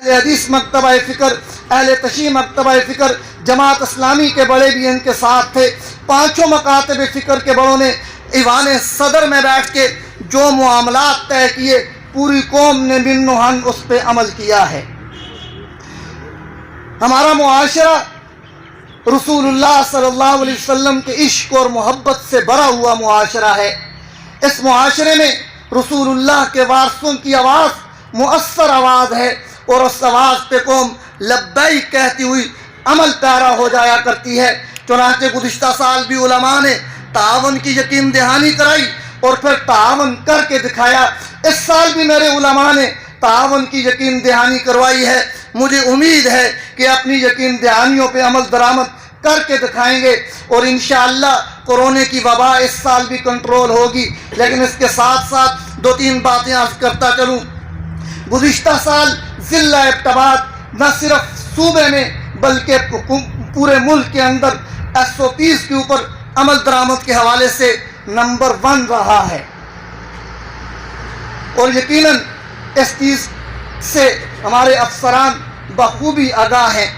حدیث مکتبہ فکر، اہل تشیع مکتبہ فکر، جماعت اسلامی کے بڑے بھی ان کے ساتھ تھے۔ پانچوں مکاتب فکر کے بڑوں نے ایوان صدر میں بیٹھ کے جو معاملات طے کیے، پوری قوم نے من و ہن اس پہ عمل کیا ہے۔ ہمارا معاشرہ رسول اللہ صلی اللہ علیہ وسلم کے عشق اور محبت سے بھرا ہوا معاشرہ ہے۔ اس معاشرے میں رسول اللہ کے وارثوں کی آواز مؤثر آواز ہے، اور اس آواز پہ قوم لبیک کہتی ہوئی عمل پیرا ہو جایا کرتی ہے۔ چنانچہ گزشتہ سال بھی علماء نے تعاون کی یقین دہانی کرائی اور پھر تعاون کر کے دکھایا۔ اس سال بھی میرے علماء نے تعاون کی یقین دہانی کروائی ہے۔ مجھے امید ہے کہ اپنی یقین دہانیوں پہ عمل درآمد کر کے دکھائیں گے، اور انشاءاللہ کورونا کی وبا اس سال بھی کنٹرول ہوگی۔ لیکن اس کے ساتھ ساتھ دو تین باتیں عرض کرتا چلوں۔ گزشتہ سال ضلع ایبٹ نہ صرف صوبے میں بلکہ پورے ملک کے اندر SOPs کے اوپر عمل درآمد کے حوالے سے نمبر 1 رہا ہے، اور یقیناً اس چیز سے ہمارے افسران بخوبی آگاہ ہیں۔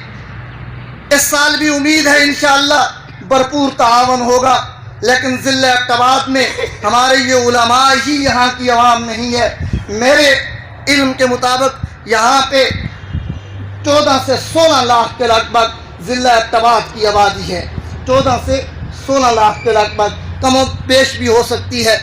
اس سال بھی امید ہے انشاءاللہ بھرپور تعاون ہوگا، لیکن ضلع ایبٹ میں ہمارے یہ علماء ہی یہاں کی عوام نہیں ہے۔ میرے علم کے مطابق یہاں پہ 14 سے 16 لاکھ کے لگ بھگ ضلع ایبٹ کی آبادی ہے۔ 14 سے 16 لاکھ کے لگ بھگ، کم و بیش بھی ہو سکتی ہے۔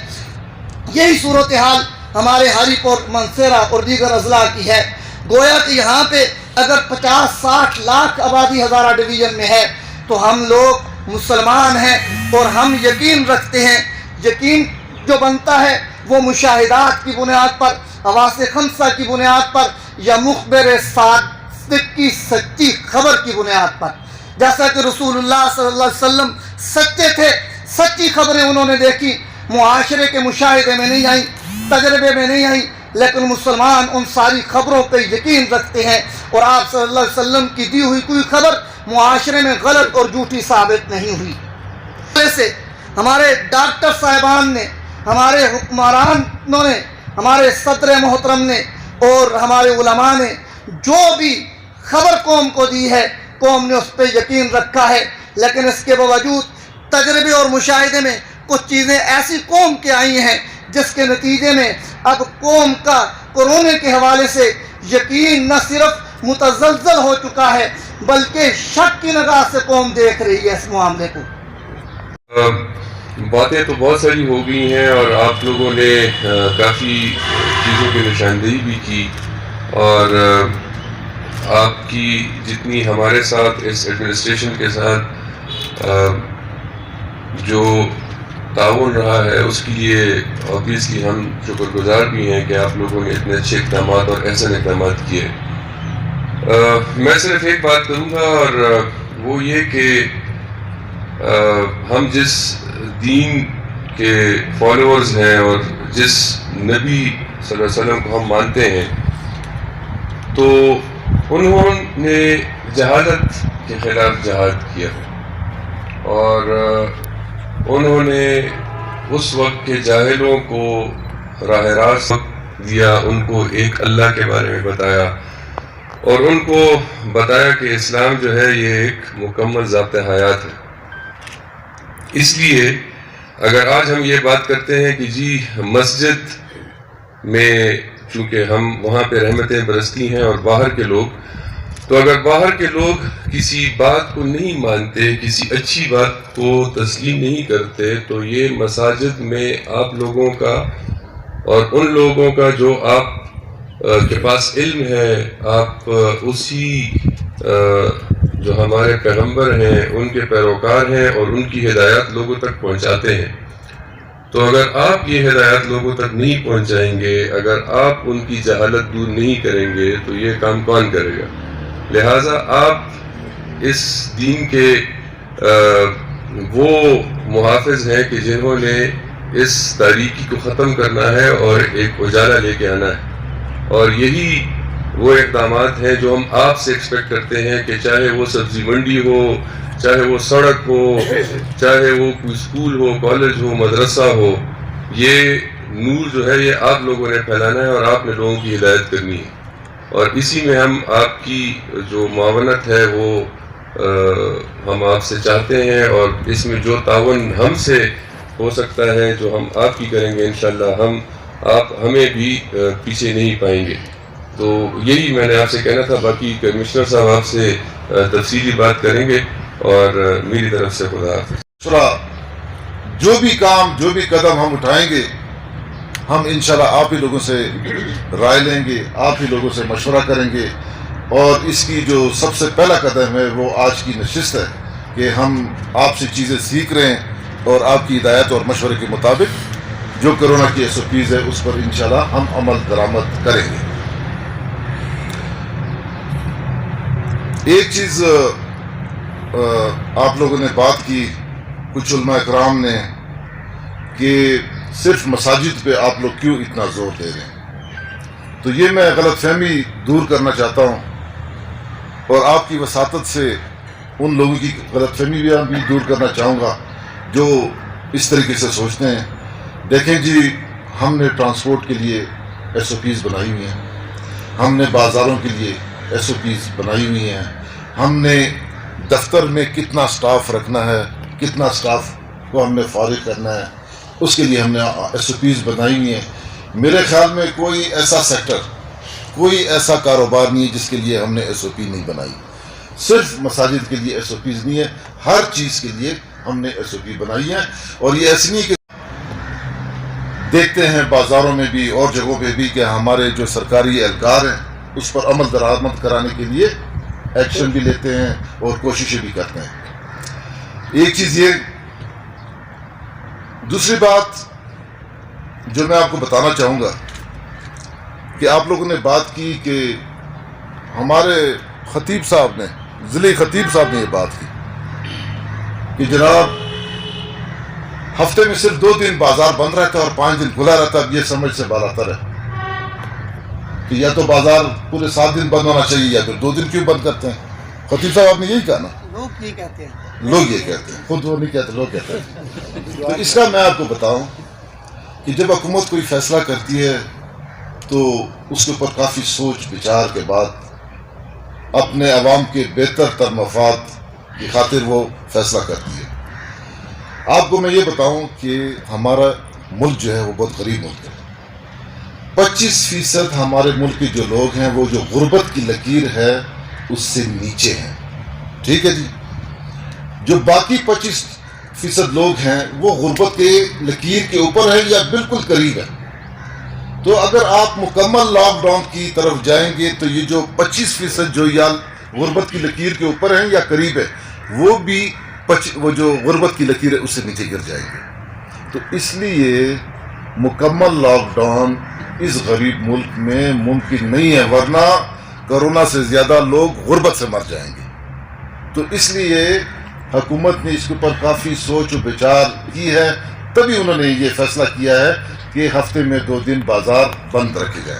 یہی صورتحال ہمارے ہری پور، منصیرہ اور دیگر اضلاع کی ہے۔ گویا کہ یہاں پہ اگر 50-60 لاکھ آبادی ہزارہ ڈویژن میں ہے تو ہم لوگ مسلمان ہیں، اور ہم یقین رکھتے ہیں۔ یقین جو بنتا ہے وہ مشاہدات کی بنیاد پر، حواس خمسہ کی بنیاد پر، یا مخبر صادق کی سچی خبر کی بنیاد پر۔ جیسا کہ رسول اللہ صلی اللہ علیہ وسلم سچے تھے، سچی خبریں انہوں نے دیکھی، معاشرے کے مشاہدے میں نہیں آئیں، تجربے میں نہیں آئیں، لیکن مسلمان ان ساری خبروں پہ یقین رکھتے ہیں، اور آپ صلی اللہ علیہ وسلم کی دی ہوئی کوئی خبر معاشرے میں غلط اور جھوٹی ثابت نہیں ہوئی۔ جیسے ہمارے ڈاکٹر صاحبان نے، ہمارے حکمرانوں نے، ہمارے صدر محترم نے اور ہمارے علماء نے جو بھی خبر قوم کو دی ہے، قوم نے اس پہ یقین رکھا ہے۔ لیکن اس کے باوجود تجربے اور مشاہدے میں کچھ چیزیں ایسی قوم کے آئی ہیں جس کے نتیجے میں اب قوم کا کورونا کے حوالے سے یقین نہ صرف متزلزل ہو چکا ہے بلکہ شک کی نگاہ سے قوم دیکھ رہی ہے اس معاملے کو۔ باتیں تو بہت ساری ہو گئی ہیں، اور آپ لوگوں نے کافی چیزوں کی نشاندہی بھی کی، اور آپ کی جتنی ہمارے ساتھ اس ایڈمنسٹریشن کے ساتھ جو تعاون رہا ہے اس کے لیے obviously ہم شکر گزار بھی ہیں کہ آپ لوگوں نے اتنے اچھے اقدامات اور احسن اقدامات کیے۔ میں صرف ایک بات کروں گا، اور وہ یہ کہ ہم جس دین کے فالوورز ہیں اور جس نبی صلی اللہ علیہ وسلم کو ہم مانتے ہیں، تو انہوں نے جہالت کے خلاف جہاد کیا، اور انہوں نے اس وقت کے جاہلوں کو راہ راست دیا، ان کو ایک اللہ کے بارے میں بتایا، اور ان کو بتایا کہ اسلام جو ہے یہ ایک مکمل ضابطۂ حیات ہے۔ اس لیے اگر آج ہم یہ بات کرتے ہیں کہ جی مسجد میں چونکہ ہم وہاں پہ رحمتیں برستی ہیں اور باہر کے لوگ، تو اگر باہر کے لوگ کسی بات کو نہیں مانتے، کسی اچھی بات کو تسلیم نہیں کرتے، تو یہ مساجد میں آپ لوگوں کا اور ان لوگوں کا جو آپ کے پاس علم ہے، آپ اسی جو ہمارے پیغمبر ہیں ان کے پیروکار ہیں اور ان کی ہدایات لوگوں تک پہنچاتے ہیں، تو اگر آپ یہ ہدایات لوگوں تک نہیں پہنچائیں گے، اگر آپ ان کی جہالت دور نہیں کریں گے، تو یہ کام کون کرے گا؟ لہٰذا آپ اس دین کے وہ محافظ ہیں کہ جنہوں نے اس تاریکی کو ختم کرنا ہے اور ایک اجالا لے کے آنا ہے، اور یہی وہ اقدامات ہیں جو ہم آپ سے ایکسپیکٹ کرتے ہیں کہ چاہے وہ سبزی منڈی ہو، چاہے وہ سڑک ہو، چاہے وہ کوئی اسکول ہو، کالج ہو، مدرسہ ہو، یہ نور جو ہے یہ آپ لوگوں نے پھیلانا ہے اور آپ نے لوگوں کی ہدایت کرنی ہے۔ اور اسی میں ہم آپ کی جو معاونت ہے وہ ہم آپ سے چاہتے ہیں، اور اس میں جو تعاون ہم سے ہو سکتا ہے جو ہم آپ کی کریں گے انشاءاللہ آپ ہمیں بھی پیچھے نہیں پائیں گے. تو یہی میں نے آپ سے کہنا تھا. باقی کمشنر صاحب آپ سے تفصیلی بات کریں گے، اور میری طرف سے خدا حافظ. جو بھی کام جو بھی قدم ہم اٹھائیں گے ہم انشاءاللہ آپ ہی لوگوں سے رائے لیں گے، آپ ہی لوگوں سے مشورہ کریں گے. اور اس کی جو سب سے پہلا قدم ہے وہ آج کی نشست ہے کہ ہم آپ سے چیزیں سیکھ رہے ہیں، اور آپ کی ہدایت اور مشورے کے مطابق جو کرونا کی SOPs ہے اس پر انشاءاللہ ہم عمل درآمد کریں گے. ایک چیز آپ لوگوں نے بات کی، کچھ علماء اکرام نے، کہ صرف مساجد پہ آپ لوگ کیوں اتنا زور دے رہے ہیں. تو یہ میں غلط فہمی دور کرنا چاہتا ہوں، اور آپ کی وساطت سے ان لوگوں کی غلط فہمی بھی دور کرنا چاہوں گا جو اس طریقے سے سوچتے ہیں. دیکھیں جی، ہم نے ٹرانسپورٹ کے لیے SOPs بنائی ہوئی ہیں، ہم نے بازاروں کے لیے SOPs بنائی ہوئی ہیں، ہم نے دفتر میں کتنا سٹاف رکھنا ہے، کتنا سٹاف کو ہم نے فارغ کرنا ہے، اس کے لیے ہم نے SOPs بنائی ہوئی ہیں. میرے خیال میں کوئی ایسا سیکٹر، کوئی ایسا کاروبار نہیں ہے جس کے لیے ہم نے SOP نہیں بنائی. صرف مساجد کے لیے SOPs نہیں ہے، ہر چیز کے لیے ہم نے SOP بنائی ہے. اور یہ ایسی نہیں کہ دیکھتے ہیں بازاروں میں بھی اور جگہوں پہ بھی کہ ہمارے جو سرکاری اہلکار ہیں اس پر عمل درآمد کرانے کے لیے ایکشن بھی لیتے ہیں اور کوششیں بھی کرتے ہیں. ایک چیز یہ. دوسری بات جو میں آپ کو بتانا چاہوں گا کہ آپ لوگوں نے بات کی کہ ہمارے خطیب صاحب نے، ضلعی خطیب صاحب نے یہ بات کی کہ جناب ہفتے میں صرف 2 دن بازار بند رہتا ہے اور 5 دن کھلا رہتا ہے. اب یہ سمجھ سے بالاتر ہے کہ یا تو بازار پورے 7 دن بند ہونا چاہیے یا پھر 2 دن کیوں بند کرتے ہیں. خطیب صاحب آپ نے یہی کہا نا؟ لوگ یہ کہتے ہیں، لوگ یہ کہتے ہیں، خود وہ نہیں کہتے، لوگ کہتے ہیں. تو اس کا میں آپ کو بتاؤں کہ جب حکومت کوئی فیصلہ کرتی ہے تو اس کے اوپر کافی سوچ بچار کے بعد اپنے عوام کے بہتر تر مفاد کی خاطر وہ فیصلہ کرتی ہے. آپ کو میں یہ بتاؤں کہ ہمارا ملک جو ہے وہ بہت غریب ملک ہے. 25% ہمارے ملک کے جو لوگ ہیں وہ جو غربت کی لکیر ہے اس سے نیچے ہیں. ٹھیک ہے جی. جو باقی 25% لوگ ہیں وہ غربت کے لکیر کے اوپر ہیں یا بالکل قریب ہیں. تو اگر آپ مکمل لاک ڈاؤن کی طرف جائیں گے تو یہ جو 25% جو یا غربت کی لکیر کے اوپر ہیں یا قریب ہے وہ جو غربت کی لکیر ہے اس سے نیچے گر جائیں گے. تو اس لیے مکمل لاک ڈاؤن اس غریب ملک میں ممکن نہیں ہے، ورنہ کرونا سے زیادہ لوگ غربت سے مر جائیں گے. تو اس لیے حکومت نے اس کے اوپر کافی سوچ و بچار کی ہے، تبھی انہوں نے یہ فیصلہ کیا ہے کہ ہفتے میں 2 دن بازار بند رکھے جائیں.